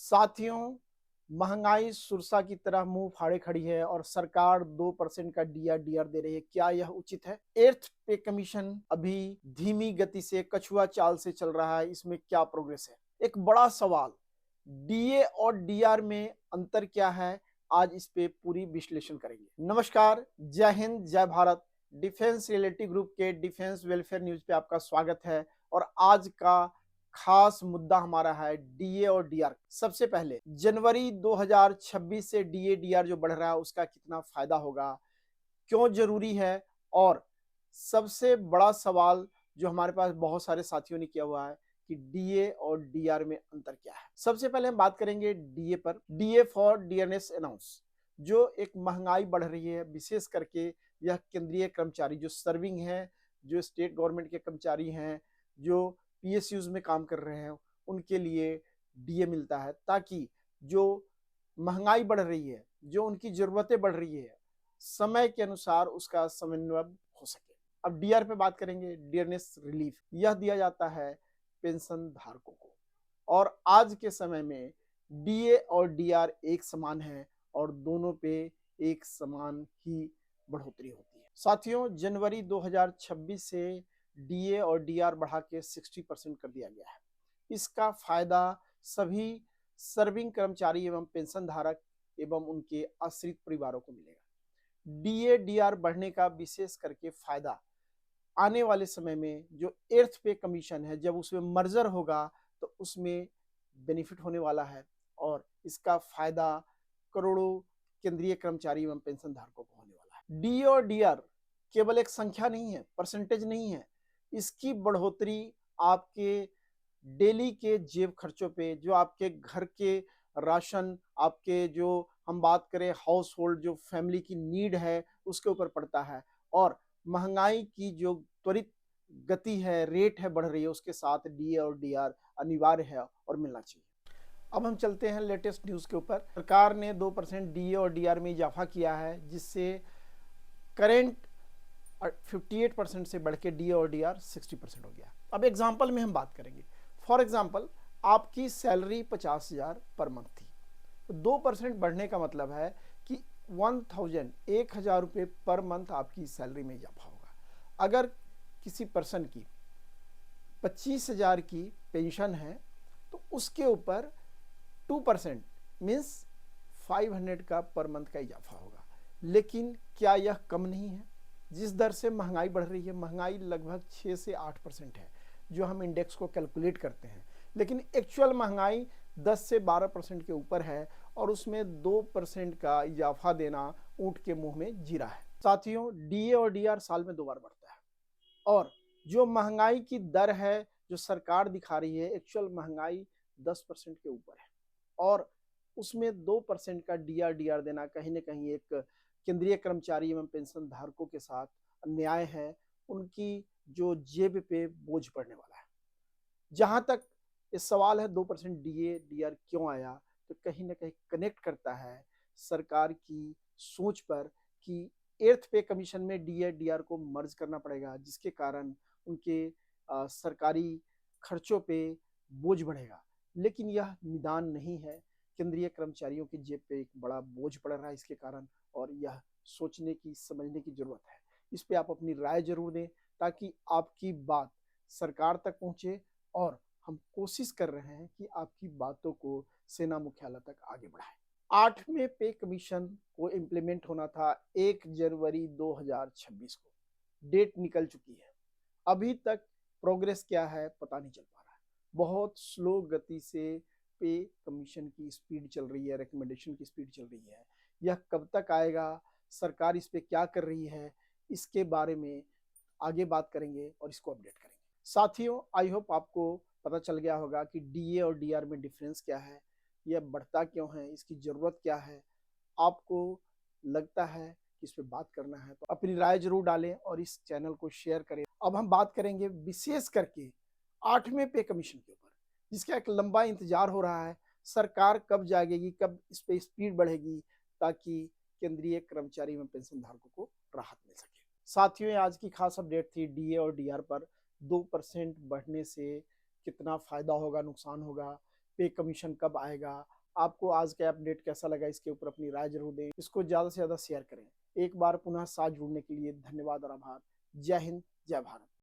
साथियों, महंगाई सुरसा की तरह मुंह फाड़े खड़ी है और सरकार 2% का डीआर दे रही है। क्या यह उचित है? एर्थ पे कमीशन अभी धीमी गति से कछुआ चाल से चल रहा है। इसमें क्या प्रोग्रेस है? एक बड़ा सवाल। डीए और डीआर में अंतर क्या है? आज इस पे पूरी विश्लेषण करेंगे। नमस्कार, जय हिंद, जय भारत। डिफेंस रियलिटी ग्रुप के डिफेंस वेलफेयर न्यूज पे आपका स्वागत है। और आज का खास मुद्दा हमारा है डीए और डीआर। सबसे पहले जनवरी 2026 से डीए डीआर जो बढ़ रहा है उसका कितना फायदा होगा, क्यों जरूरी है, और सबसे बड़ा सवाल जो हमारे पास बहुत सारे साथियों ने किया हुआ है कि डीए और डीआर में अंतर क्या है। सबसे पहले हम बात करेंगे डीए पर। DA for DNS announce. जो एक महंगाई बढ़ रही है, विशेष करके यह केंद्रीय कर्मचारी जो सर्विंग है, जो स्टेट गवर्नमेंट के कर्मचारी हैं, जो पीएसयूज में काम कर रहे हैं, उनके लिए डीए मिलता है ताकि जो महंगाई बढ़ रही है, जो उनकी जरूरतें बढ़ रही है, समय के अनुसार उसका समन्वय हो सके। अब डीआर पे बात करेंगे। डियरनेस रिलीफ यह दिया जाता है पेंशन धारकों को, और आज के समय में डीए और डीआर एक समान है और दोनों पे एक समान ही बढ़ोतरी होती है। साथियों, जनवरी 2026 से डीए और डीआर बढ़ा के 60% कर दिया गया है। इसका फायदा सभी सर्विंग कर्मचारी एवं पेंशन धारक एवं उनके आश्रित परिवारों को मिलेगा। डीए डीआर बढ़ने का विशेष करके फायदा आने वाले समय में जो एर्थ पे कमीशन है, जब उसमें मर्जर होगा तो उसमें बेनिफिट होने वाला है, और इसका फायदा करोड़ों केंद्रीय कर्मचारी एवं पेंशन धारकों को होने वाला है। डी और डीआर केवल एक संख्या नहीं है, परसेंटेज नहीं है। इसकी बढ़ोतरी आपके डेली के जेब खर्चों पे, जो आपके घर के राशन, आपके जो हम बात करें हाउस होल्ड जो फैमिली की नीड है उसके ऊपर पड़ता है। और महंगाई की जो त्वरित गति है, रेट है बढ़ रही है, उसके साथ डीए और डीआर अनिवार्य है और मिलना चाहिए। अब हम चलते हैं लेटेस्ट न्यूज के ऊपर। सरकार ने 2% डीए और डीआर में इजाफा किया है, जिससे करेंट 58% से बढ़ के डीए और डीआर 60% हो गया। अब एग्जाम्पल में हम बात करेंगे। फॉर एग्जाम्पल, आपकी सैलरी 50,000 पर मंथ थी, तो 2% बढ़ने का मतलब है कि 1,000 रुपये पर मंथ आपकी सैलरी में इजाफा होगा। अगर किसी पर्सन की 25,000 की पेंशन है तो उसके ऊपर 2% मीन्स 500 का पर मंथ का इजाफा होगा। लेकिन क्या यह कम नहीं है? जिस दर से महंगाई बढ़ रही है, महंगाई लगभग 6 से 8% है जो हम इंडेक्स को कैलकुलेट करते हैं, लेकिन एक्चुअल महंगाई 10 से 12% के ऊपर है, और उसमें 2% का इजाफा देना ऊंट के मुंह में जीरा है। साथियों, डीए और डीआर साल में 2 बार बढ़ता है, और जो महंगाई की दर है जो सरकार दिखा रही है, एक्चुअल महंगाई 10% के ऊपर है, और उसमें 2% का डीआर डीआर देना कहीं ना कहीं एक केंद्रीय कर्मचारी एवं पेंशन धारकों के साथ अन्याय है। उनकी जो जेब पे बोझ पड़ने वाला है। जहां तक इस सवाल है 2% डीए डीआर क्यों आया, तो कहीं ना कहीं कनेक्ट करता है सरकार की सोच पर कि एर्थ पे कमीशन में डीए डीआर को मर्ज करना पड़ेगा, जिसके कारण उनके सरकारी खर्चों पे बोझ बढ़ेगा। लेकिन यह निदान नहीं है। केंद्रीय कर्मचारियों की जेब पे एक बड़ा बोझ पड़ रहा है इसके कारण, और यह सोचने की समझने की जरूरत है। इस पे आप अपनी राय जरूर दें ताकि आपकी बात सरकार तक पहुंचे, और हम कोशिश कर रहे हैं कि आपकी बातों को सेना मुख्यालय तक आगे बढ़ाएं। 8वें पे कमीशन को इम्प्लीमेंट होना था 1 जनवरी 2026 को। डेट निकल चुकी है, अभी तक प्रोग्रेस क्या है पता नहीं चल पा रहा है। बहुत स्लो गति से पे कमीशन की स्पीड चल रही है, रिकमेंडेशन की स्पीड चल रही है। यह कब तक आएगा, सरकार इस पे क्या कर रही है, इसके बारे में आगे बात करेंगे और इसको अपडेट करेंगे। साथियों, आई होप आपको पता चल गया होगा कि डीए और डीआर में डिफरेंस क्या है, यह बढ़ता क्यों है, इसकी जरूरत क्या है। आपको लगता है कि इस पे बात करना है तो अपनी राय जरूर डालें और इस चैनल को शेयर करें। अब हम बात करेंगे विशेष करके 8वें पे कमीशन के ऊपर, जिसका एक लंबा इंतजार हो रहा है। सरकार कब जागेगी, कब इस पे स्पीड बढ़ेगी, ताकि केंद्रीय कर्मचारी एवं पेंशन धारकों को राहत मिल सके। साथियों, आज की खास अपडेट थी डीए और डीआर पर। 2% बढ़ने से कितना फायदा होगा, नुकसान होगा, पे कमीशन कब आएगा, आपको आज का अपडेट कैसा लगा, इसके ऊपर अपनी राय जरूर दें, इसको ज्यादा से ज्यादा शेयर करें। एक बार पुनः साथ जुड़ने के लिए धन्यवाद और आभार। जय हिंद, जय भारत।